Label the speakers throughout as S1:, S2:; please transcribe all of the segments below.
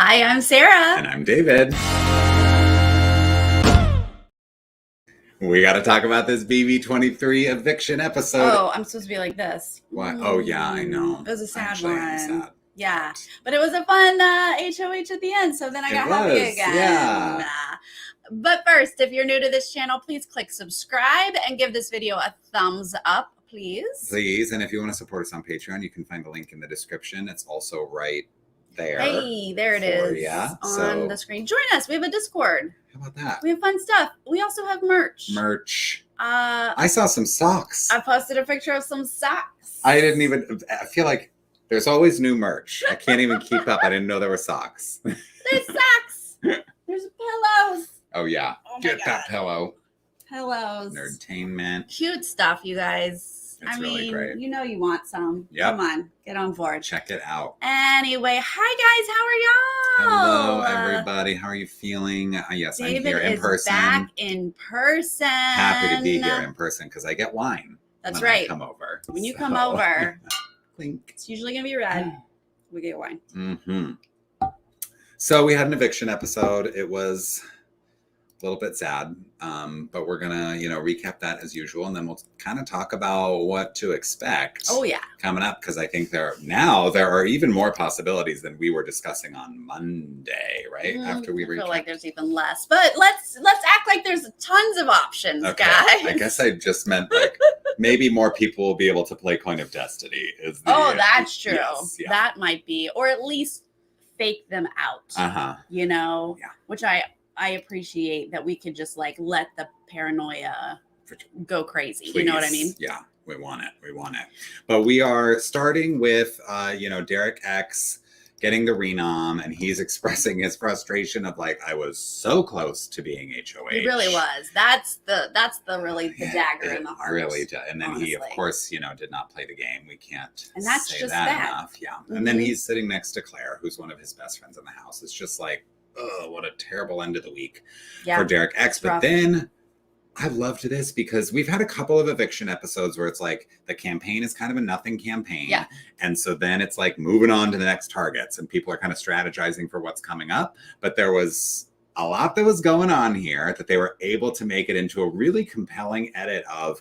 S1: Hi, I'm Sarah.
S2: And I'm David. We got to talk about this BB23 eviction episode.
S1: Oh, I'm supposed to be like this.
S2: What? Oh, yeah, I know.
S1: It was a sad
S2: Actually,
S1: one.
S2: I'm sad.
S1: Yeah, but it was a fun HOH at the end, so then I got happy again.
S2: Yeah.
S1: But first, if you're new to this channel, please click subscribe and give this video a thumbs up, please.
S2: Please, and if you want to support us on Patreon, you can find the link in the description. It's also right there.
S1: Hey, there it is on the screen. Join us. We have a Discord.
S2: How about that?
S1: We have fun stuff. We also have merch.
S2: I saw some socks.
S1: I posted a picture of some socks.
S2: I feel like there's always new merch. I can't even keep up. I didn't know there were socks.
S1: There's socks. There's pillows.
S2: Oh, yeah.
S1: Oh
S2: Get that pillow.
S1: Pillows.
S2: Nerdtainment.
S1: Cute stuff, you guys.
S2: It's really great.
S1: You know you want some.
S2: Yep.
S1: Come on, get on board.
S2: Check it out.
S1: Anyway, hi guys, how are y'all?
S2: Hello, everybody. How are you feeling? Yes,
S1: David
S2: I'm here in person.
S1: Back in person.
S2: Happy to be here in person because I get wine.
S1: That's
S2: when
S1: right.
S2: I come over.
S1: When you come over,
S2: Clink.
S1: it's usually gonna be red. We get wine.
S2: Mm-hmm. So we had an eviction episode. It was a little bit sad, but we're gonna, recap that as usual, and then we'll kind of talk about what to expect.
S1: Oh yeah,
S2: coming up, because I think there are even more possibilities than we were discussing on Monday, right? After we
S1: feel like there's even less, but let's act like there's tons of options,
S2: okay.
S1: guys.
S2: I guess I just meant like maybe more people will be able to play Coin of Destiny.
S1: That's true.
S2: Yes, yeah.
S1: That might be, or at least fake them out.
S2: Yeah.
S1: Which I appreciate that we could just like let the paranoia go crazy.
S2: Please.
S1: You know what I mean?
S2: Yeah, we want it. But we are starting with, Derek X getting the renom, and he's expressing his frustration of like, I was so close to being HOH.
S1: He really was. That's the dagger in the heart.
S2: Really, and then
S1: honestly.
S2: He, of course, did not play the game. We can't
S1: and that's
S2: say
S1: just
S2: that enough. Yeah.
S1: Mm-hmm.
S2: And then he's sitting next to Claire, who's one of his best friends in the house. It's just like, oh, what a terrible end of the week for Derek X. But
S1: rough.
S2: Then I loved this because we've had a couple of eviction episodes where it's like the campaign is kind of a nothing campaign.
S1: Yeah.
S2: And so then it's like moving on to the next targets and people are kind of strategizing for what's coming up. But there was a lot that was going on here that they were able to make it into a really compelling edit of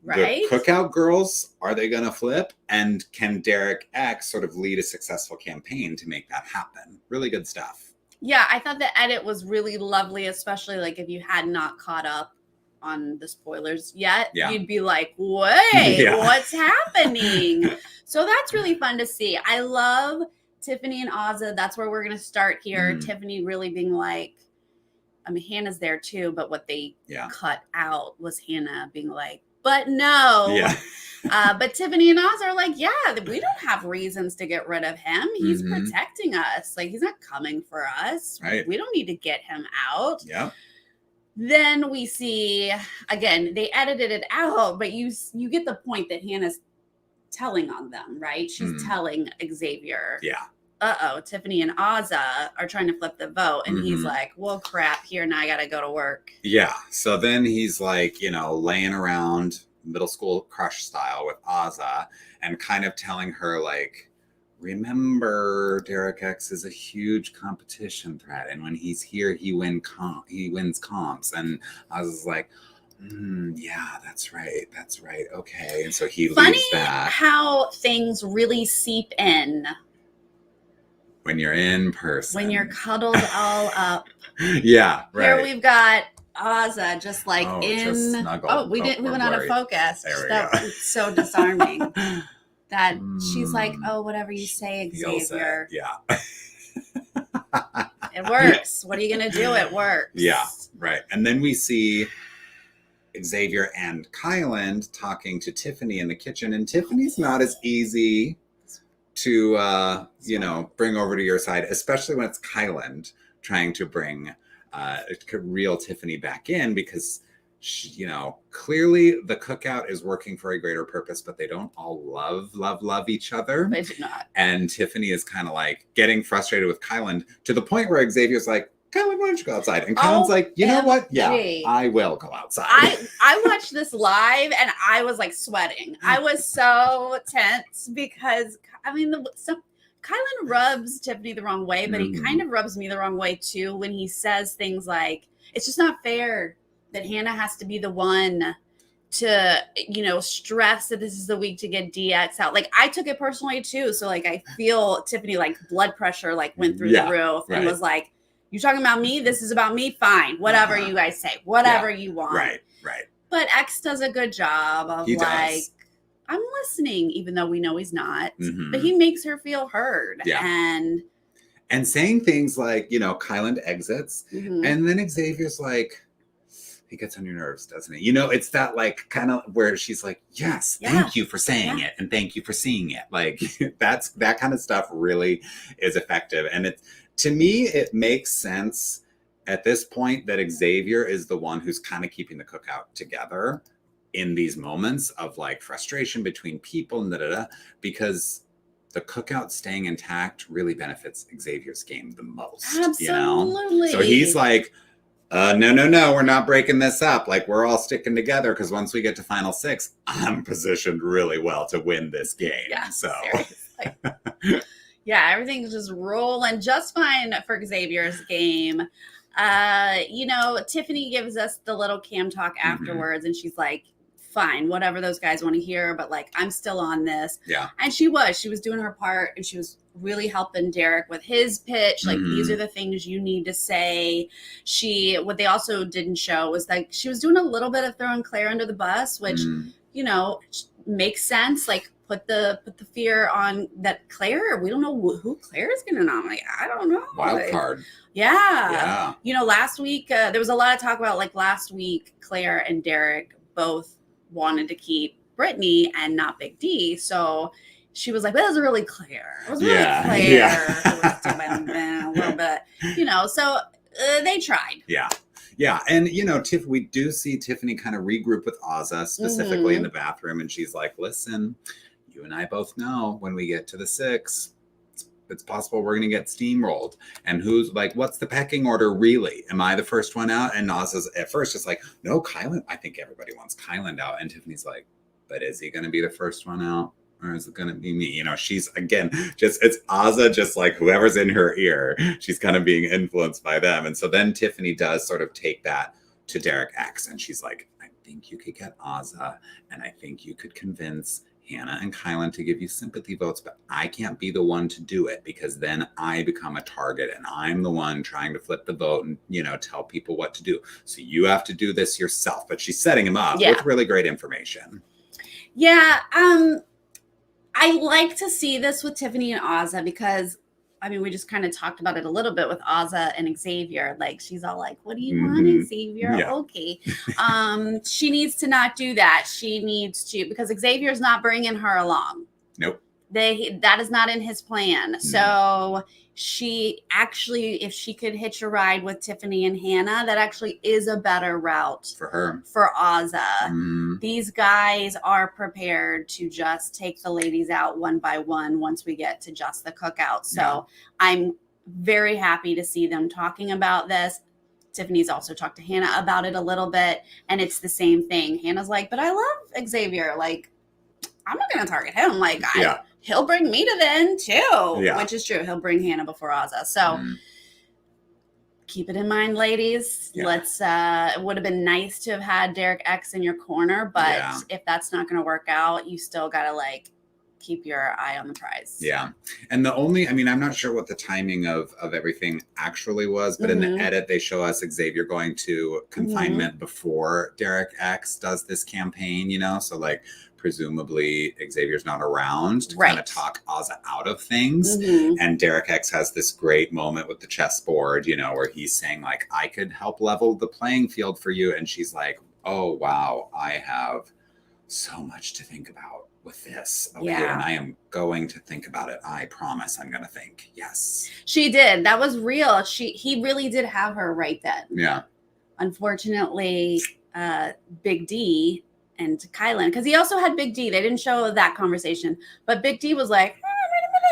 S2: the Cookout girls. Are they going to flip? And can Derek X sort of lead a successful campaign to make that happen? Really good stuff.
S1: Yeah, I thought the edit was really lovely, especially like if you had not caught up on the spoilers yet, you'd be like, wait, what's happening? So that's really fun to see. I love Tiffany and Azza. That's where we're going to start here. Tiffany really being like, I mean, Hannah's there too, but what they cut out was Hannah being like, but no.
S2: Yeah.
S1: But Tiffany and Oz are like, yeah, we don't have reasons to get rid of him. He's protecting us. Like, he's not coming for us.
S2: Right.
S1: We don't need to get him out.
S2: Yeah.
S1: Then we see, again, they edited it out, but you get the point that Hannah's telling on them, right? She's telling Xavier.
S2: Yeah.
S1: Tiffany and Azza are trying to flip the vote. And he's like, well, crap, here, now I got to go to work.
S2: Yeah. So then he's like, laying around middle school crush style with Azza and kind of telling her like, remember, Derek X is a huge competition threat. And when he's here, he wins comps. And Azza's like, yeah, that's right. Okay. And so he leaves that.
S1: How things really seep in.
S2: When you're in person.
S1: When you're cuddled all up.
S2: Yeah, right.
S1: Here we've got Azza just like
S2: just snuggled.
S1: Oh, we went out of focus. That was so disarming. That she's like, oh, whatever you say, Xavier.
S2: Yeah.
S1: It works. What are you going to do? It works.
S2: Yeah, right. And then we see Xavier and Kyland talking to Tiffany in the kitchen. And Tiffany's not as easy to, bring over to your side, especially when it's Kyland trying to bring real Tiffany back in because, clearly the Cookout is working for a greater purpose, but they don't all love each other.
S1: They do not.
S2: And Tiffany is kind of like getting frustrated with Kyland to the point where Xavier's like, Kyland, why don't you go outside? And Kyland's like, you know what? Yeah, I will go outside.
S1: I watched this live and I was like sweating. I was so tense because, Kylan rubs Tiffany the wrong way, but he kind of rubs me the wrong way too when he says things like, it's just not fair that Hannah has to be the one to, you know, stress that this is the week to get DX out. Like, I took it personally too. So like, I feel Tiffany, like blood pressure, like went through the roof and was like, you talking about me? This is about me? Fine. Whatever you guys say, whatever you want.
S2: Right.
S1: But X does a good job of I'm listening, even though we know he's not, but he makes her feel heard. And
S2: saying things like, you know, Kylan exits and then Xavier's like, he gets on your nerves, doesn't he? You know, it's that like kind of where she's like, yes, thank you for saying it. And thank you for seeing it. Like that kind of stuff really is effective. And it's, to me, it makes sense at this point that Xavier is the one who's kind of keeping the cookout together in these moments of like frustration between people and because the cookout staying intact really benefits Xavier's game the most.
S1: Absolutely.
S2: You know? So he's like, no, we're not breaking this up. Like, we're all sticking together because once we get to Final Six, I'm positioned really well to win this game.
S1: Yeah,
S2: so
S1: yeah, everything's just rolling just fine for Xavier's game. You know, Tiffany gives us the little cam talk afterwards, and she's like, fine, whatever those guys want to hear, but like, I'm still on this.
S2: Yeah.
S1: And she was doing her part, and she was really helping Derek with his pitch. Like, these are the things you need to say. What they also didn't show was like, she was doing a little bit of throwing Claire under the bus, which, you know, makes sense. Like, put the fear on that Claire, we don't know who Claire is going to nominate. I don't know.
S2: Wild card.
S1: Yeah. You know, last week, there was a lot of talk about like last week, Claire and Derek both wanted to keep Brittany and not Big D. So she was like, well, it was really Claire. It was really Claire. Yeah. A little bit, you know, so they tried.
S2: Yeah. And, you know, we do see Tiffany kind of regroup with Azza specifically in the bathroom. And she's like, listen, you and I both know when we get to the 6, it's possible we're going to get steamrolled. And who's like, what's the pecking order really? Am I the first one out? And Azza's at first just like, no, Kylan. I think everybody wants Kylan out. And Tiffany's like, but is he going to be the first one out? Or is it going to be me? You know, she's, again, it's Azza, just like whoever's in her ear, she's kind of being influenced by them. And so then Tiffany does sort of take that to Derek X. And she's like, I think you could get Azza. And I think you could convince Hannah and Kylan to give you sympathy votes, but I can't be the one to do it because then I become a target and I'm the one trying to flip the vote and, you know, tell people what to do. So you have to do this yourself. But she's setting him up with really great information.
S1: Yeah. I like to see this with Tiffany and Azza because, I mean, we just kind of talked about it a little bit with Azza and Xavier. Like, she's all like, what do you want, Xavier? Yeah. Okay. She needs to not do that. She needs to, because Xavier's not bringing her along.
S2: Nope.
S1: That is not in his plan. So she actually, if she could hitch a ride with Tiffany and Hannah, that actually is a better route
S2: for her,
S1: for Azza. These guys are prepared to just take the ladies out one by one once we get to just the cookout. So I'm very happy to see them talking about this. Tiffany's also talked to Hannah about it a little bit, and it's the same thing. Hannah's like, but I love Xavier. Like, I'm not going to target him. Like, he'll bring me to the end too, which is true. He'll bring Hannah before Azza. So keep it in mind, ladies. Let's, it would have been nice to have had Derek X in your corner, but if that's not going to work out, you still got to like keep your eye on the prize.
S2: Yeah. And I'm not sure what the timing of everything actually was, but in the edit, they show us Xavier going to confinement before Derek X does this campaign, you know? So like, presumably Xavier's not around to kind of talk Azza out of things. And Derek X has this great moment with the chessboard, you know, where he's saying like, I could help level the playing field for you. And she's like, oh, wow, I have so much to think about with this. Okay, and I am going to think about it. I promise I'm going to think. Yes.
S1: She did. That was real. He really did have her right then.
S2: Yeah.
S1: Unfortunately, Big D and Kylan, because he also had Big D. They didn't show that conversation, but Big D was like,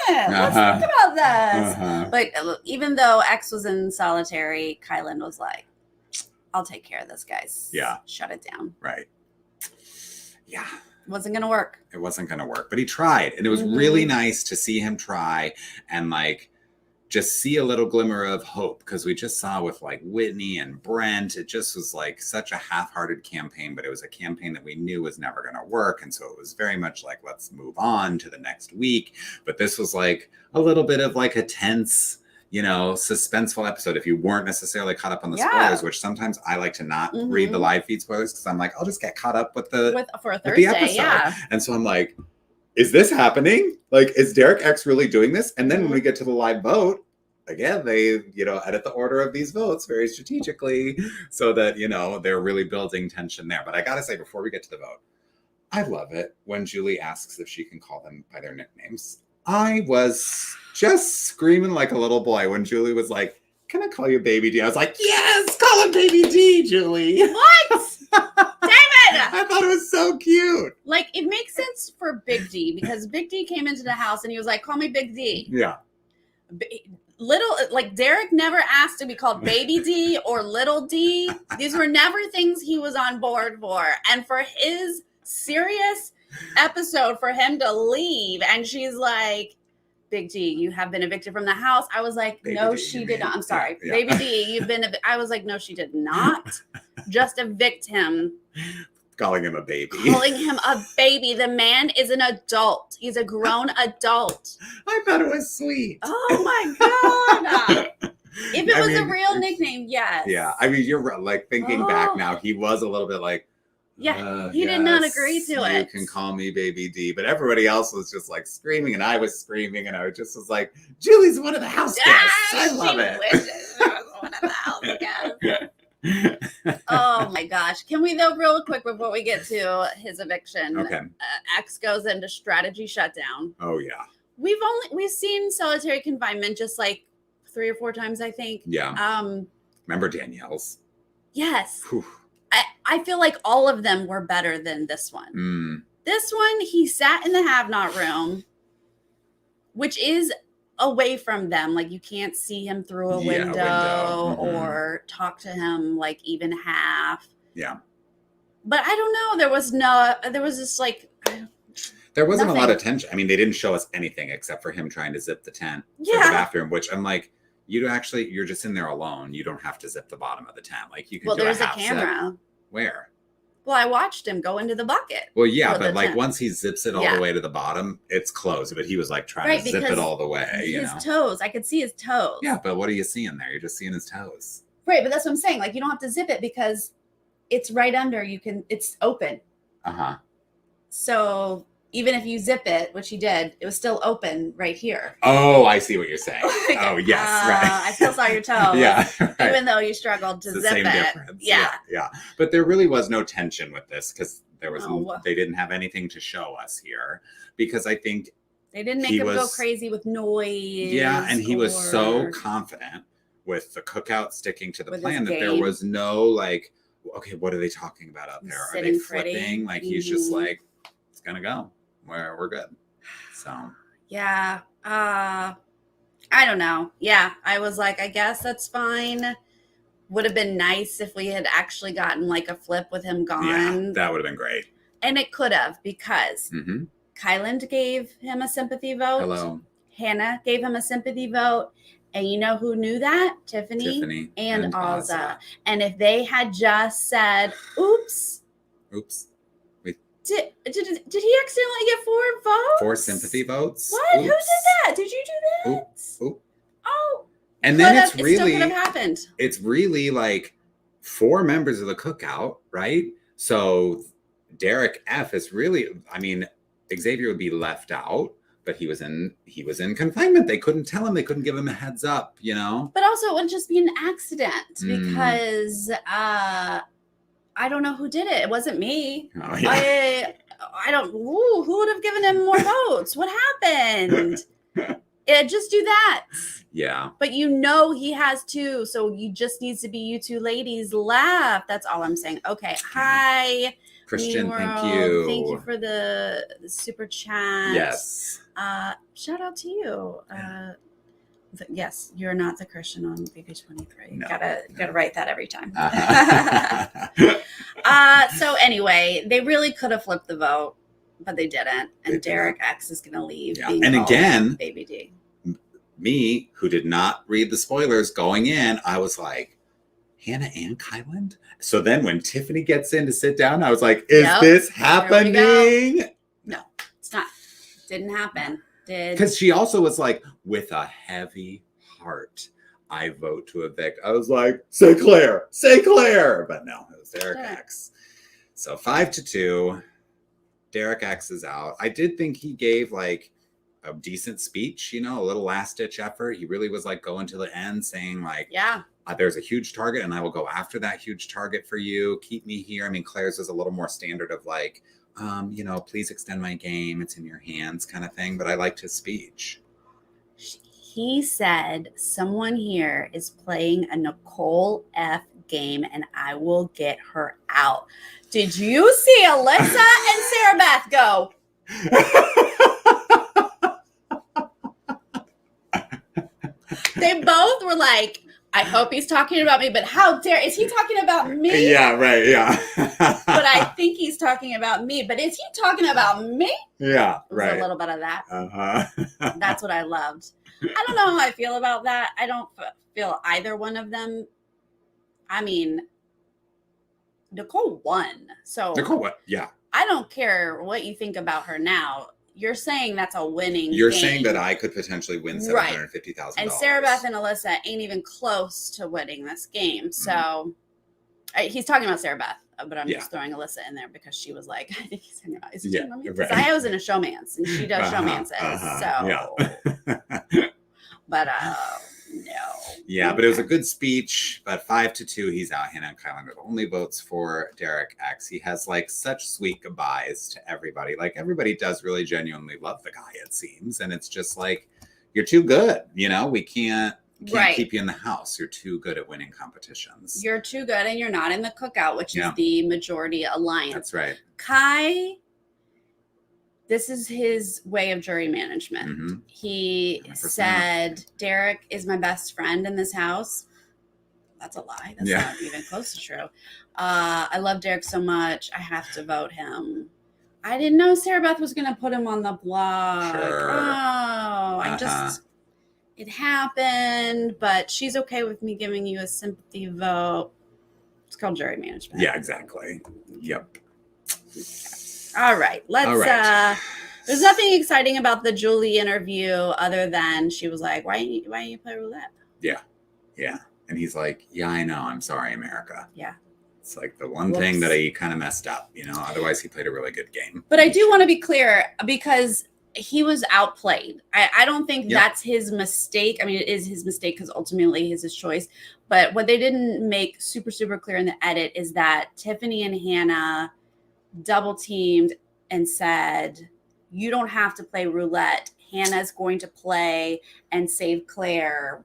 S1: wait a minute, let's think about this. But even though X was in solitary, Kylan was like, I'll take care of this, guys.
S2: Yeah.
S1: Shut it down.
S2: Right. Yeah.
S1: Wasn't going to work.
S2: It wasn't going to work, but he tried. And it was really nice to see him try and like just see a little glimmer of hope, because we just saw with like Whitney and Brent, it just was like such a half-hearted campaign, but it was a campaign that we knew was never going to work. And so it was very much like, let's move on to the next week. But this was like a little bit of like a tense, you know, suspenseful episode if you weren't necessarily caught up on the spoilers, which sometimes I like to not read the live feed spoilers, because I'm like, I'll just get caught up with the episode. And so I'm like, is this happening? Like, is Derek X really doing this? And then when we get to the live vote, again, they, you know, edit the order of these votes very strategically so that, you know, they're really building tension there. But I got to say, before we get to the vote, I love it when Julie asks if she can call them by their nicknames. I was just screaming like a little boy when Julie was like, can I call you Baby D? I was like, yes, call him Baby D, Julie.
S1: What? Damn it!
S2: I thought it was so cute.
S1: Like, it makes sense for Big D, because Big D came into the house and he was like, call me Big D.
S2: Yeah.
S1: Like, Derek never asked to be called Baby D or Little D. These were never things he was on board for. And for his serious episode, for him to leave, and she's like, Big D, you have been evicted from the house. I was like,
S2: Baby
S1: no,
S2: D,
S1: she did not. I'm sorry.
S2: Yeah.
S1: Baby D, you've been I was like, no, she did not. Just evict him.
S2: Calling him a baby.
S1: Calling him a baby. The man is an adult. He's a grown adult.
S2: I thought it was sweet.
S1: Oh my God. If it was a real nickname, yes.
S2: Yeah. I mean, you're like thinking back now, he was a little bit like,
S1: yeah, he did not agree to it.
S2: You can call me Baby D, but everybody else was just like screaming, and I was screaming, and I just was like, Julie's one of the house guests. I love it.
S1: Wishes she was one of the house guests. Oh my gosh. Can we, though, real quick before we get to his eviction?
S2: Okay.
S1: X goes into strategy shutdown.
S2: Oh yeah.
S1: We've seen solitary confinement just like 3 or 4 times, I think.
S2: Yeah. Remember Danielle's?
S1: Yes.
S2: Whew.
S1: I feel like all of them were better than this one. This one, he sat in the have-not room, which is away from them. Like, you can't see him through a window or talk to him like even half.
S2: Yeah.
S1: But I don't know. There was just like...
S2: There wasn't a lot of tension. I mean, they didn't show us anything except for him trying to zip the tent for the bathroom, which I'm like, you're just in there alone. You don't have to zip the bottom of the tent. Like, you can do
S1: there's
S2: a
S1: a camera.
S2: Zip. Where?
S1: Well, I watched him go into the bucket.
S2: Well, yeah, but like once he zips it all the way to the bottom, it's closed. But he was like trying to zip it all the way. His
S1: toes. I could see his toes.
S2: Yeah, but what are you seeing there? You're just seeing his toes.
S1: Right, but that's what I'm saying. Like, you don't have to zip it because it's right under. It's open.
S2: Uh-huh.
S1: So even if you zip it, which he did, it was still open right here.
S2: Oh, I see what you're saying. Oh, yes, right.
S1: I still saw your toe.
S2: Yeah, right.
S1: Even though you struggled to zip it.
S2: Difference.
S1: Yeah.
S2: Yeah. But there really was no tension with this because they didn't have anything to show us here, because I think
S1: they didn't make him go crazy with noise.
S2: Yeah, and he was so confident with the cookout sticking to the plan that there was no like, okay, what are they talking about out there? Are they flipping? Like, he's just like, it's gonna go. We're good. So
S1: yeah, I don't know. Yeah, I was like, I guess that's fine. Would have been nice if we had actually gotten like a flip with him gone.
S2: Yeah, that would have been great.
S1: And it could have, because Kyland gave him a sympathy vote.
S2: Hello.
S1: Hannah gave him a sympathy vote. And you know who knew that? Tiffany and Azza. And if they had just said, oops. Did he accidentally get 4 votes?
S2: 4 sympathy votes?
S1: What? Oops. Who did that? Did you do that?
S2: Oops.
S1: Oh.
S2: And then it
S1: still could have happened.
S2: It's really like 4 members of the cookout, right? So Derek F is really, I mean, Xavier would be left out, but he was in confinement. They couldn't tell him. They couldn't give him a heads up, you know?
S1: But also it would just be an accident because I don't know who did it. It wasn't me.
S2: Oh, yeah.
S1: I don't. Who would have given him more votes? What happened? Just do that.
S2: Yeah.
S1: But he has 2, so you just needs to be you 2 ladies left. That's all I'm saying. Okay. Hi,
S2: Christian. Thank you.
S1: Thank you for the super chat.
S2: Yes.
S1: Shout out to you. Yes, you're not the Christian on BB23.
S2: No,
S1: gotta write that every time.
S2: Uh-huh.
S1: So anyway, they really could have flipped the vote. But they didn't. And Derek X is going to leave.
S2: Yeah. And again,
S1: Baby D.
S2: Me, who did not read the spoilers going in, I was like, Hannah and Kyland? So then when Tiffany gets in to sit down, I was like, is this happening?
S1: No, it's not. Didn't happen.
S2: Because she also was like, with a heavy heart, I vote to evict. I was like, say Claire. But no, it was Derek X. So 5-2. Derek X is out. I did think he gave like a decent speech, a little last ditch effort. He really was like going to the end saying like, there's a huge target and I will go after that huge target for you. Keep me here. I mean, Claire's is a little more standard of like, please extend my game. It's in your hands kind of thing. But I liked his speech.
S1: He said, someone here is playing a Nicole F game and I will get her out. Did you see Alyssa and Sarah Beth go? They both were like, I hope he's talking about me, but how dare, is he talking about me?
S2: Yeah, right, yeah.
S1: But I think he's talking about me, but is he talking about me?
S2: Yeah, right.
S1: A little bit of that. That's what I loved. I don't know how I feel about that. I don't feel either one of them. I mean, Nicole won. So
S2: Nicole won, yeah.
S1: I don't care what you think about her now. You're saying that's a winning
S2: You're
S1: game.
S2: Saying that I could potentially win $750,000.
S1: And Sarah Beth and Alyssa ain't even close to winning this game. So he's talking about Sarah Beth, but I'm just throwing Alyssa in there because she was like, I think he's talking about because I was in a showmance and she does showmances. But no.
S2: Yeah, but it was a good speech. But 5-2, he's out. Hannah and Kyland are the only votes for Derek X. He has like such sweet goodbyes to everybody. Like everybody does really genuinely love the guy, it seems. And it's just like, you're too good. We can't keep you in the house. You're too good at winning competitions. You're
S1: too good and you're not in the Cookout, which is the majority alliance.
S2: That's right.
S1: Kai, this is his way of jury management. Mm-hmm. He 100%. Said, Derek is my best friend in this house. That's a lie. That's not even close to true. I love Derek so much. I have to vote him. I didn't know Sarah Beth was going to put him on the blog.
S2: Sure.
S1: It happened, but she's okay with me giving you a sympathy vote. It's called jury management.
S2: Yeah, exactly. Yep.
S1: All right. There's nothing exciting about the Julie interview other than she was like, why don't you play roulette?
S2: Yeah. Yeah. And he's like, yeah, I know. I'm sorry, America.
S1: Yeah.
S2: It's like the one thing that he kind of messed up, otherwise he played a really good game.
S1: But I do want to be clear because he was outplayed. I don't think that's his mistake. I mean, it is his mistake because ultimately it's his choice. But what they didn't make super, super clear in the edit is that Tiffany and Hannah double teamed and said, you don't have to play roulette. Hannah's going to play and save Claire,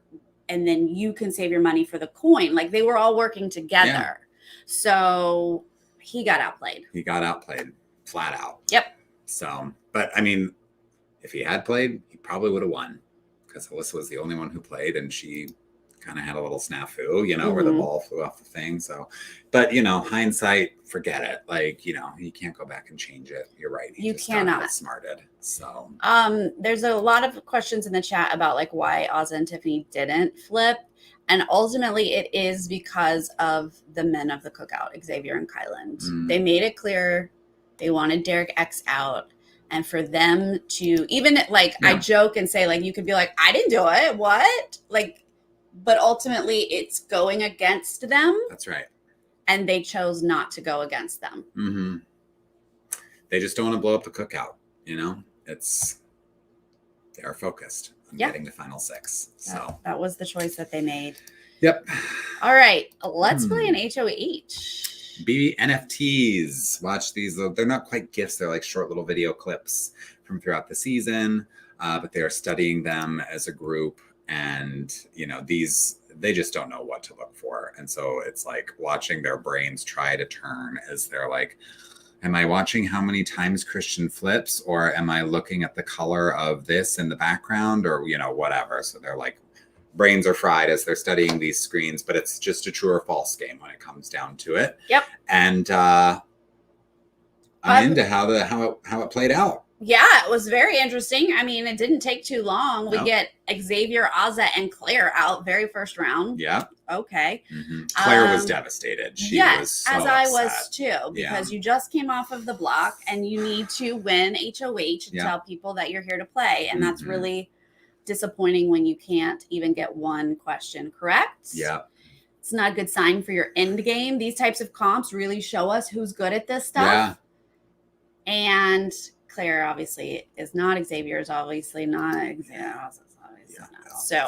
S1: and then you can save your money for the coin. Like they were all working together. Yeah. So he got outplayed.
S2: Flat out.
S1: Yep.
S2: So, but I mean, if he had played, he probably would have won because Alyssa was the only one who played and she kind of had a little snafu, where the ball flew off the thing. So, but hindsight, forget it. Like, you can't go back and change it. You're right.
S1: You cannot.
S2: Outsmarted. So,
S1: there's a lot of questions in the chat about like why Ozza and Tiffany didn't flip. And ultimately it is because of the men of the Cookout, Xavier and Kyland. They made it clear they wanted Derek X out. And for them to even like, I joke and say like, you could be like, I didn't do it. What? Like, but ultimately it's going against them.
S2: That's right.
S1: And they chose not to go against them.
S2: Mm-hmm. They just don't want to blow up the Cookout. They're focused on getting the final 6. So
S1: that was the choice that they made.
S2: Yep.
S1: All right. Let's play an HOH.
S2: BB NFTs. Watch these. They're not quite gifts. They're like short little video clips from throughout the season. But they are studying them as a group. And, they just don't know what to look for. And so it's like watching their brains try to turn as they're like, am I watching how many times Christian flips? Or am I looking at the color of this in the background or, whatever. So they're like, brains are fried as they're studying these screens, but it's just a true or false game when it comes down to it.
S1: Yep.
S2: And I'm into how it played out.
S1: Yeah, it was very interesting. I mean, it didn't take too long. We get Xavier, Ozza, and Claire out very first round.
S2: Yeah.
S1: Okay.
S2: Claire was devastated. She was so
S1: as I
S2: upset.
S1: was too, because you just came off of the block and you need to win HOH and tell people that you're here to play. And that's really disappointing when you can't even get one question correct.
S2: Yeah.
S1: It's not a good sign for your end game. These types of comps really show us who's good at this stuff.
S2: Yeah.
S1: And Claire obviously is not. Xavier is obviously not. So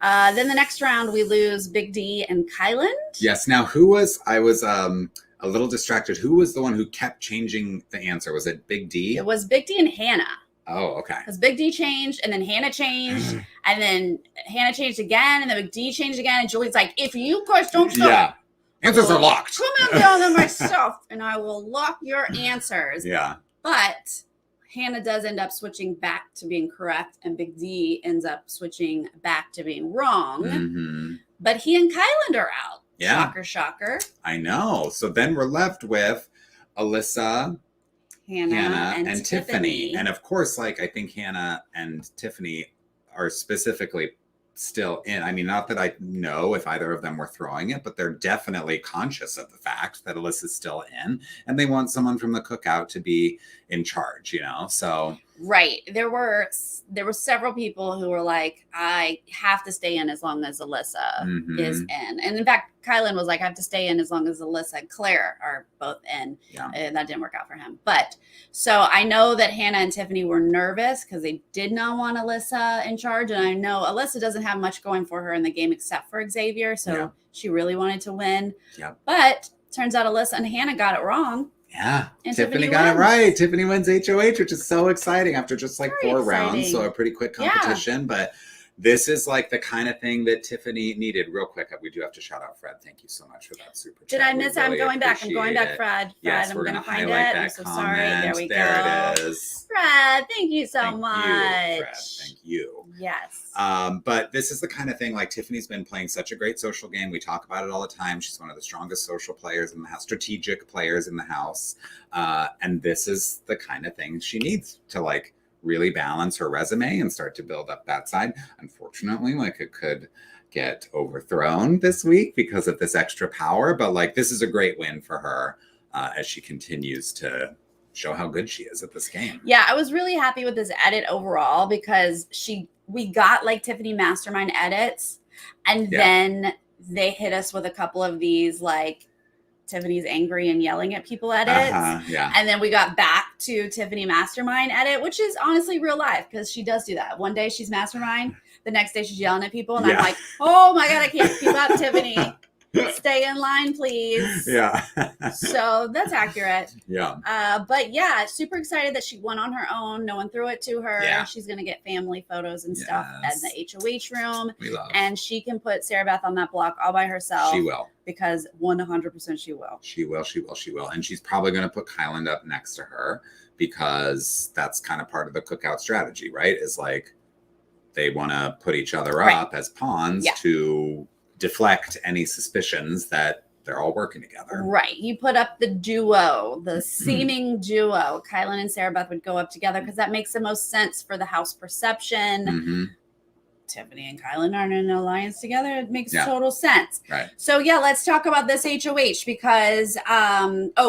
S1: then the next round we lose Big D and Kyland.
S2: Yes. Now I was a little distracted. Who was the one who kept changing the answer? Was it Big D?
S1: It was Big D and Hannah.
S2: Oh, okay.
S1: Because Big D changed and then Hannah changed and then Hannah changed again and then Big D changed again and Julie's like, if you guys don't stop.
S2: Yeah. Answers are locked.
S1: Come down on myself and I will lock your answers.
S2: Yeah.
S1: But Hannah does end up switching back to being correct, and Big D ends up switching back to being wrong. But he and Kyland are out.
S2: Yeah.
S1: Shocker, shocker.
S2: I know. So then we're left with Alyssa, Hannah and Tiffany. And of course, I think Hannah and Tiffany are specifically still in. I mean, not that I know if either of them were throwing it, but they're definitely conscious of the fact that Alyssa's still in and they want someone from the Cookout to be in charge, so
S1: right. There were several people who were like, I have to stay in as long as Alyssa is in. And in fact, Kylan was like, I have to stay in as long as Alyssa and Claire are both in.
S2: Yeah.
S1: And that didn't work out for him. But so I know that Hannah and Tiffany were nervous because they did not want Alyssa in charge. And I know Alyssa doesn't have much going for her in the game except for Xavier. So she really wanted to win.
S2: Yeah.
S1: But turns out Alyssa and Hannah got it wrong.
S2: Yeah,
S1: and
S2: Tiffany got it right. Tiffany wins HOH, which is so exciting after just
S1: Very
S2: 4 rounds. So a pretty quick competition. But this is the kind of thing that Tiffany needed. Real quick, we do have to shout out Fred. Thank you so much for that super chat.
S1: Did I miss it? I'm going back, Fred.
S2: Yes,
S1: I'm
S2: we're
S1: going to
S2: find it.
S1: I'm so sorry. There we go.
S2: There it is.
S1: Fred, thank you so much.
S2: Fred. Thank you.
S1: Yes.
S2: But this is the kind of thing, Tiffany's been playing such a great social game. We talk about it all the time. She's one of the strongest social players in the house, strategic players in the house. And this is the kind of thing she needs to really balance her resume and start to build up that side. Unfortunately, it could get overthrown this week because of this extra power. But this is a great win for her as she continues to show how good she is at this game.
S1: Yeah, I was really happy with this edit overall because we got Tiffany Mastermind edits and then they hit us with a couple of these Tiffany's angry and yelling at people edits. And then we got back to Tiffany Mastermind edit, which is honestly real life because she does do that. One day she's Mastermind, the next day she's yelling at people. And I'm like, oh my God, I can't keep up, Tiffany. Stay in line, please.
S2: Yeah.
S1: So that's accurate.
S2: Yeah.
S1: But yeah, super excited that she went on her own. No one threw it to her.
S2: Yeah.
S1: She's going to get family photos and stuff at the HOH room.
S2: We love.
S1: And she can put Sarah Beth on that block all by herself.
S2: She will.
S1: Because 100% she will.
S2: She will. And she's probably going to put Kyland up next to her because that's kind of part of the Cookout strategy, right? Is they want to put each other up as pawns to deflect any suspicions that they're all working together.
S1: Right. You put up the duo, the seeming duo. Kylan and Sarah Beth would go up together because that makes the most sense for the house perception. Tiffany and Kylan aren't in an alliance together. It makes total sense.
S2: Right.
S1: So let's talk about this HOH because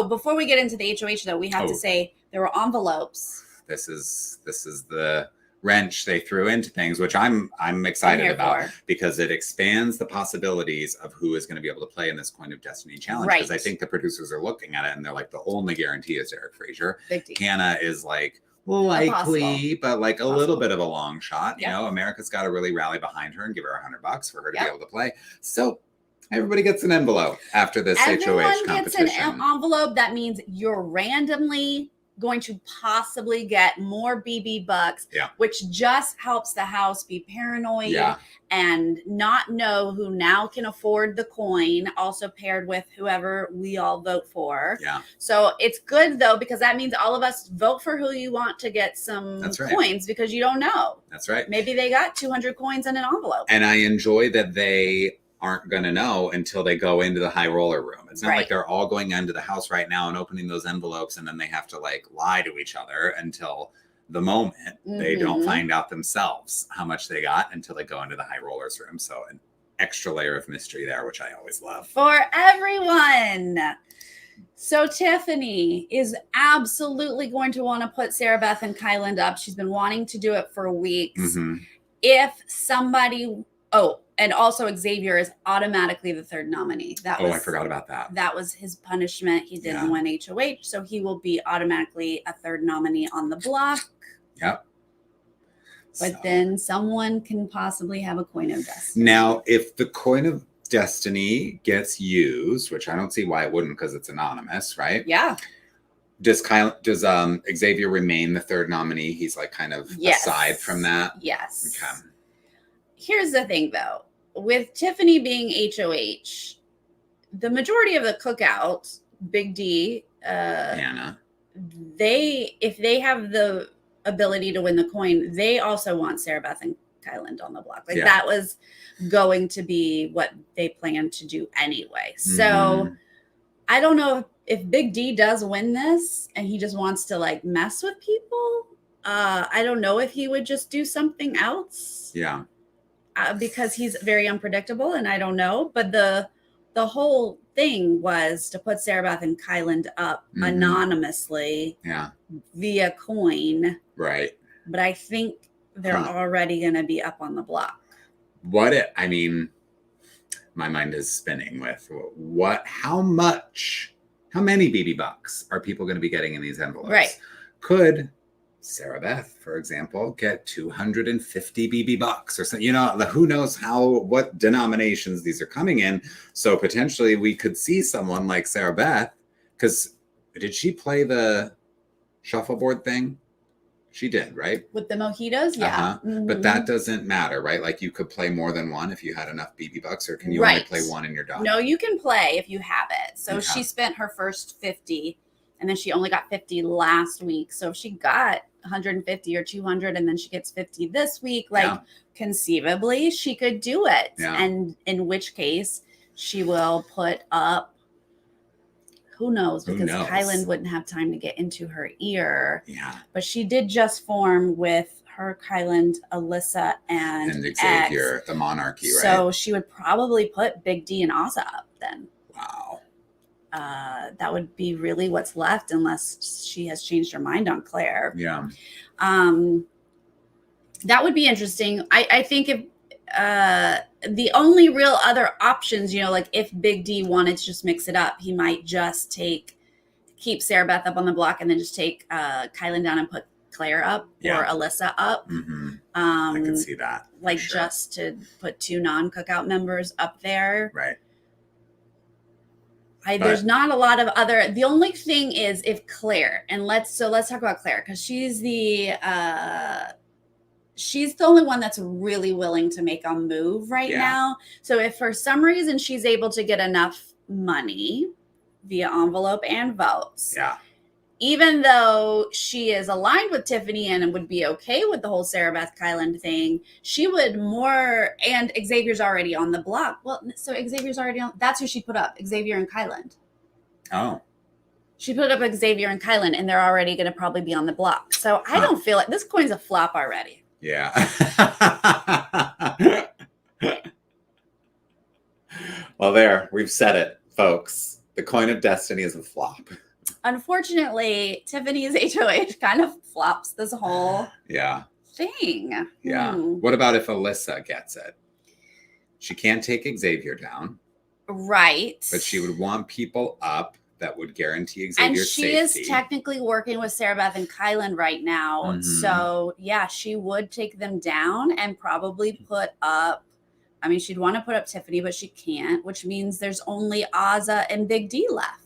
S1: before we get into the HOH though, we have to say there were envelopes.
S2: This is the wrench they threw into things, which I'm excited about because it expands the possibilities of who is going to be able to play in this Coin of Destiny challenge. Because I think the producers are looking at it and they're the only guarantee is Eric Fraser. Hannah is likely, but a little bit of a long shot. You know, America's got to really rally behind her and give her $100 for her to be able to play. So everybody gets an envelope after this HOH competition. Everyone gets
S1: an envelope. That means you're randomly going to possibly get more BB bucks, which just helps the house be paranoid and not know who now can afford the coin, also paired with whoever we all vote for. So it's good though, because that means all of us vote for who you want to get some coins because you don't know.
S2: That's right.
S1: Maybe they got 200 coins in an envelope.
S2: And I enjoy that they aren't going to know until they go into the high roller room. It's not
S1: Right.
S2: like they're all going into the house right now and opening those envelopes and then they have to like lie to each other until the moment. They don't find out themselves how much they got until they go into the high rollers room. So an extra layer of mystery there, which I always love.
S1: For everyone. So Tiffany is absolutely going to want to put Sarah Beth and Kyland up. She's been wanting to do it for weeks. If somebody, and also Xavier is automatically the third nominee.
S2: I forgot about that.
S1: That was his punishment. He didn't win HOH, so he will be automatically a third nominee on the block.
S2: Yep.
S1: But then someone can possibly have a coin of destiny.
S2: Now, if the coin of destiny gets used, which I don't see why it wouldn't because it's anonymous, right?
S1: Yeah.
S2: Does Xavier remain the third nominee? He's like kind of aside from that?
S1: Yes.
S2: Okay.
S1: Here's the thing, though. With Tiffany being HOH, the majority of the Cookout, Big D,
S2: Anna,
S1: if they have the ability to win the coin, they also want Sarah Beth and Kyland on the block. Like that was going to be what they planned to do anyway. So I don't know if Big D does win this and he just wants to like mess with people. I don't know if he would just do something else.
S2: Yeah.
S1: Because he's very unpredictable and I don't know. But the whole thing was to put Sarah Beth and Kyland up anonymously via coin.
S2: Right.
S1: But I think they're already going to be up on the block.
S2: My mind is spinning with how many BB bucks are people going to be getting in these envelopes?
S1: Right.
S2: Could Sarah Beth, for example, get 250 BB bucks or something? Who knows what denominations these are coming in. So potentially we could see someone like Sarah Beth, because did she play the shuffleboard thing? She did, right?
S1: With the mojitos, yeah.
S2: But that doesn't matter, right? Like you could play more than one if you had enough BB bucks, or can you only play one and you're done?
S1: No, you can play if you have it. So she spent her first 50 and then she only got 50 last week. So if she got 150 or 200 and then she gets 50 this week, conceivably she could do it. And in which case she will put up, who knows, because Kyland wouldn't have time to get into her ear.
S2: Yeah.
S1: But she did just form with her, Kyland, Alyssa, and
S2: Xavier, the monarchy, right?
S1: So she would probably put Big D and Ozza up then.
S2: Wow.
S1: That would be really what's left unless she has changed her mind on Claire.
S2: Yeah.
S1: That would be interesting. I think if the only real other options, like if Big D wanted to just mix it up, he might just keep Sarah Beth up on the block and then just take Kylan down and put Claire up or Alyssa up.
S2: I can see that.
S1: Just to put two non-Cookout members up there.
S2: Right.
S1: There's not a lot of other. The only thing is if Claire, and let's talk about Claire, because she's the only one that's really willing to make a move right now. So if for some reason she's able to get enough money via envelope and votes, even though she is aligned with Tiffany and would be okay with the whole Sarah Beth Kyland thing, she would more, and Xavier's already on the block. Well, so Xavier's already on, that's who she put up, Xavier and Kyland.
S2: Oh.
S1: She put up Xavier and Kyland, and they're already going to probably be on the block. So I don't feel it. This coin's a flop already.
S2: Yeah. Well, there, we've said it, folks. The coin of destiny is a flop.
S1: Unfortunately, Tiffany's HOH kind of flops this whole thing.
S2: Yeah. What about if Alyssa gets it? She can't take Xavier down.
S1: Right.
S2: But she would want people up that would guarantee Xavier's safety.
S1: And she is technically working with Sarah Beth and Kylan right now. So, she would take them down and probably put up, she'd want to put up Tiffany, but she can't, which means there's only Ozza and Big D left.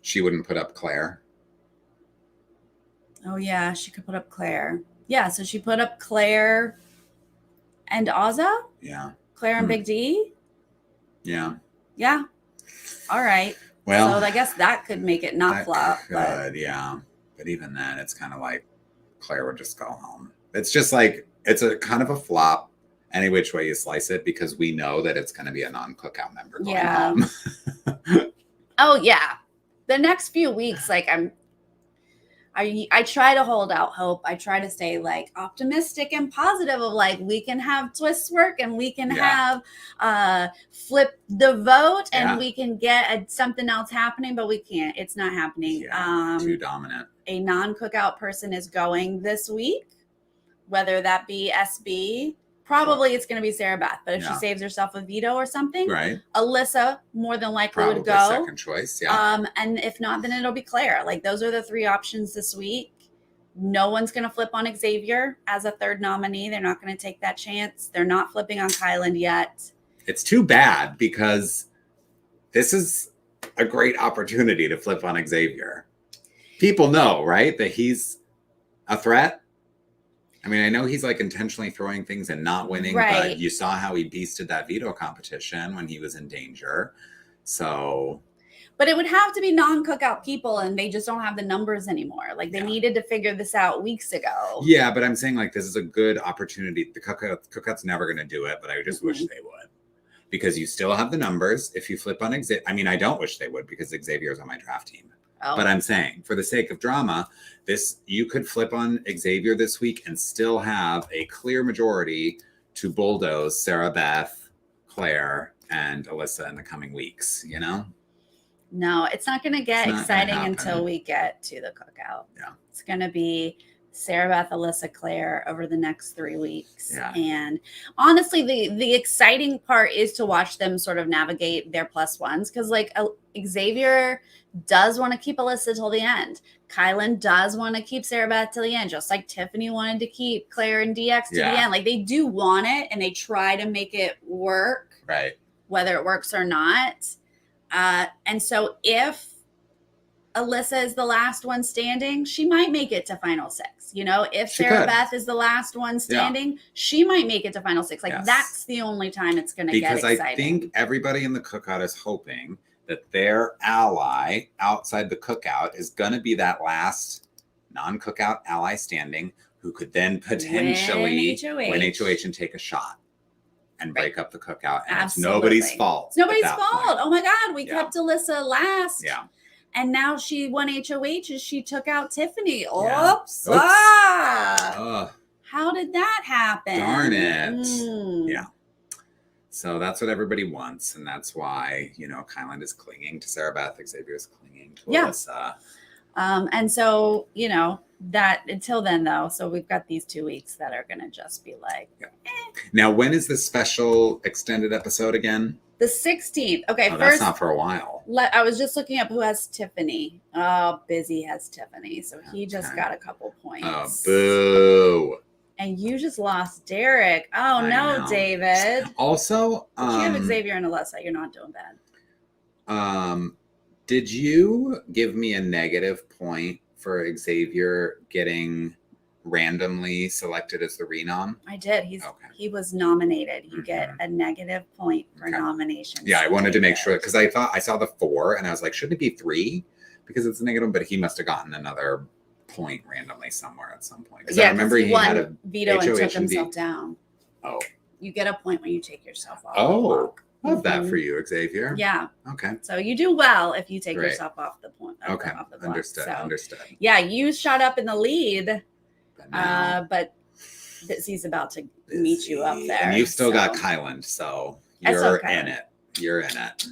S2: She wouldn't put up Claire.
S1: Oh, yeah, she could put up Claire. Yeah, so she put up Claire and Ozza?
S2: Yeah.
S1: Claire and Big D?
S2: Yeah.
S1: Yeah. All right. Well, so I guess that could make it not flop.
S2: But even then, it's kind of like Claire would just go home. It's just like, it's a kind of a flop. any which way you slice it, because we know that it's going to be a non-Cookout member going home.
S1: Oh yeah, the next few weeks, like I try to hold out hope. I try to stay like optimistic and positive of like, we can have twists work and we can have flip the vote and we can get something else happening, but we can't. It's not happening.
S2: Too dominant.
S1: A non-Cookout person is going this week, whether that be SB. Probably it's going to be Sarah Beth, but if she saves herself a veto or something, Alyssa more than likely would go.
S2: Second choice,
S1: and if not, then it'll be Claire. Like, those are the 3 options this week. No one's going to flip on Xavier as a 3rd nominee. They're not going to take that chance. They're not flipping on Kyland yet.
S2: It's too bad, because this is a great opportunity to flip on Xavier. People know, right, that he's a threat. I mean, I know he's like intentionally throwing things and not winning, but you saw how he beasted that veto competition when he was in danger. So,
S1: but it would have to be non-Cookout people, and they just don't have the numbers anymore. Like, they needed to figure this out weeks ago.
S2: Yeah, but I'm saying, like, this is a good opportunity. The Cookout's never going to do it, but I just wish they would, because you still have the numbers. If you flip on Xavier, I mean, I don't wish they would, because Xavier's on my draft team. But I'm saying, for the sake of drama, you could flip on Xavier this week and still have a clear majority to bulldoze Sarah Beth, Claire, and Alyssa in the coming weeks, you know?
S1: No, it's not going to get exciting until we get to the Cookout.
S2: Yeah.
S1: It's going to be Sarah Beth, Alyssa, Claire over the next 3 weeks.
S2: Yeah.
S1: And honestly, the exciting part is to watch them sort of navigate their +1s, because like Xavier does want to keep Alyssa till the end. Kyland does want to keep Sarah Beth till the end, just like Tiffany wanted to keep Claire and DX to the end. Like, they do want it, and they try to make it work,
S2: right?
S1: Whether it works or not. And so if Alyssa is the last one standing, she might make it to final 6. You know, if Sarah Beth is the last one standing, she might make it to final 6. Like, that's the only time it's going to get exciting.
S2: Because I think everybody in the Cookout is hoping that their ally outside the Cookout is going to be that last non-Cookout ally standing, who could then potentially win HOH and take a shot and break up the Cookout. And it's nobody's fault.
S1: It's nobody's fault. Oh my God, we kept Alyssa last.
S2: Yeah.
S1: And now she won HOH as she took out Tiffany. Oops. How did that happen?
S2: Darn it. Yeah. So that's what everybody wants. And that's why, you know, Kyland is clinging to Sarah Beth. Xavier is clinging to Alyssa.
S1: And so, you know, that until then, though, so we've got these 2 weeks that are going to just be like.
S2: Now, when is this special extended episode again?
S1: The 16th. Okay,
S2: first, that's not for a while.
S1: I was just looking up who has Tiffany. Oh, Busy has Tiffany. So he just got a couple points.
S2: Oh, boo.
S1: And you just lost Derek. Oh, no, David.
S2: Also,
S1: you have Xavier and Alyssa. You're not doing bad.
S2: Did you give me a negative point for Xavier getting randomly selected as the renom?
S1: I did. He was nominated. You get a negative point for nomination.
S2: Yeah, I wanted to make sure, because I thought I saw the 4 and I was like, shouldn't it be 3? Because it's a negative, but he must have gotten another point randomly somewhere at some point.
S1: Yeah, I remember he had a veto and took himself down.
S2: Oh.
S1: You get a point when you take yourself off.
S2: Oh. Love that for you, Xavier.
S1: Yeah.
S2: Okay.
S1: So you do well if you take yourself off the point.
S2: Okay.
S1: Off the block.
S2: Understood. Understood.
S1: Yeah, you shot up in the lead, but Busy's about to meet you up there.
S2: And you've still got Kyland, so you're in it. You're in it.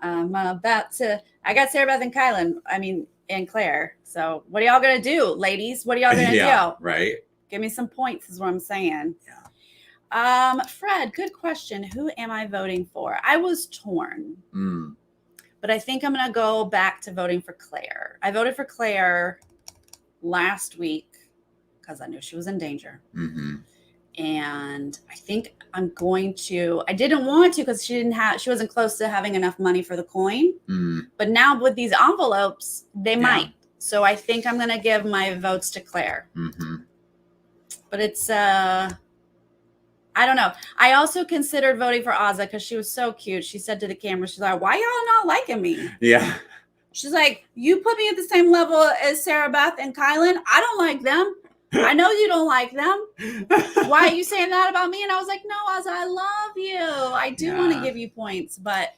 S1: I'm about to. I got Sarah Beth and Kyland. I mean, and Claire. So what are y'all gonna do, ladies? What are y'all gonna do?
S2: Right.
S1: Give me some points, is what I'm saying.
S2: Yeah.
S1: Fred, good question. Who am I voting for? I was torn, but I think I'm going to go back to voting for Claire. I voted for Claire last week because I knew she was in danger.
S2: Mm-hmm.
S1: And I think I'm going to, I didn't want to because she wasn't close to having enough money for the coin. But now with these envelopes, they might. So I think I'm going to give my votes to Claire. But it's, I don't know. I also considered voting for Azza because she was so cute. She said to the camera, she's like, why y'all not liking me?
S2: Yeah.
S1: She's like, you put me at the same level as Sarah Beth and Kyland. I don't like them. I know you don't like them. Why are you saying that about me? And I was like, no, Oz, I love you. I do want to give you points, but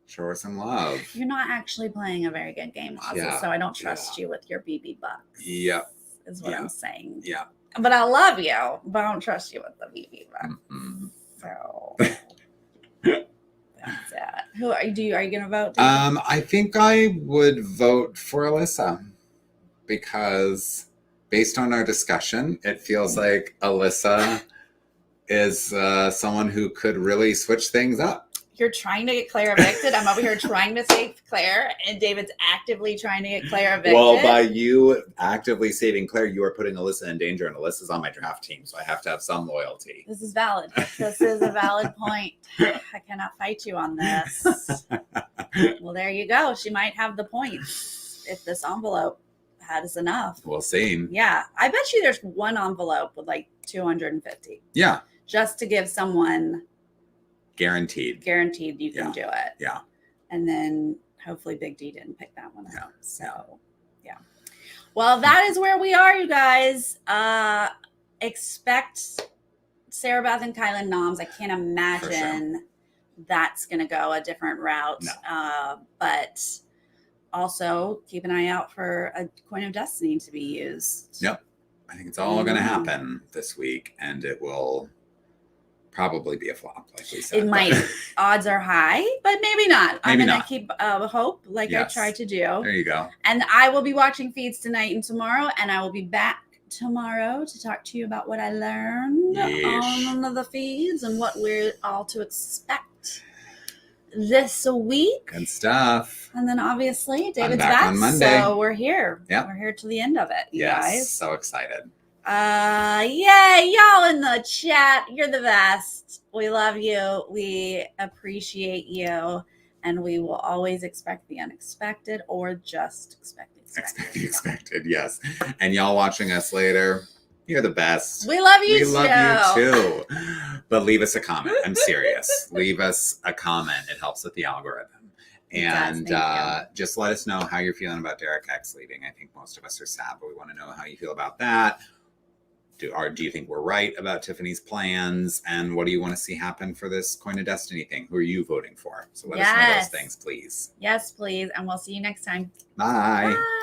S2: show her some love.
S1: You're not actually playing a very good game, Oz, so I don't trust you with your BB bucks.
S2: Yep.
S1: Is what I'm saying.
S2: Yeah.
S1: But I love you, but I don't trust you with the BB bucks.
S2: Mm-hmm.
S1: So that's it. Who are you gonna vote?
S2: I think I would vote for Alyssa because based on our discussion, it feels like Alyssa is someone who could really switch things up.
S1: You're trying to get Claire evicted. I'm over here trying to save Claire, and David's actively trying to get Claire evicted.
S2: Well, by you actively saving Claire, you are putting Alyssa in danger, and Alyssa's on my draft team, so I have to have some loyalty.
S1: This is valid. This is a valid point. I cannot fight you on this. Well, there you go. She might have the points if this envelope has enough.
S2: We'll see.
S1: Yeah. I bet you there's one envelope with like 250.
S2: Yeah.
S1: Just to give someone...
S2: Guaranteed
S1: you can do it.
S2: Yeah.
S1: And then hopefully Big D didn't pick that one up. So, yeah. Well, that is where we are, you guys. Expect Sarah Beth and Kylan noms. I can't imagine that's going to go a different route. No. But also keep an eye out for a Coin of Destiny to be used.
S2: Yep. I think it's all going to happen this week, and it will... probably be a flop, like we said.
S1: It might. Odds are high, but maybe not. I'm going to keep hope like I tried to do.
S2: There you go.
S1: And I will be watching feeds tonight and tomorrow, and I will be back tomorrow to talk to you about what I learned on the feeds and what we're all to expect this week.
S2: Good stuff.
S1: And then obviously David's back on Monday. So we're here.
S2: Yeah.
S1: We're here to the end of it, you guys.
S2: So excited.
S1: Yay, y'all in the chat. You're the best. We love you. We appreciate you. And we will always expect the unexpected or just expect the
S2: expected. Yes. And y'all watching us later, you're the best.
S1: We love you
S2: too. We love you too. But leave us a comment. I'm serious. Leave us a comment. It helps with the algorithm. And just let us know how you're feeling about Derek X leaving. I think most of us are sad, but we want to know how you feel about that. Do you think we're right about Tiffany's plans? And what do you want to see happen for this Coin of Destiny thing? Who are you voting for? So let us know those things, please.
S1: Yes, please. And we'll see you next time.
S2: Bye.
S1: Bye.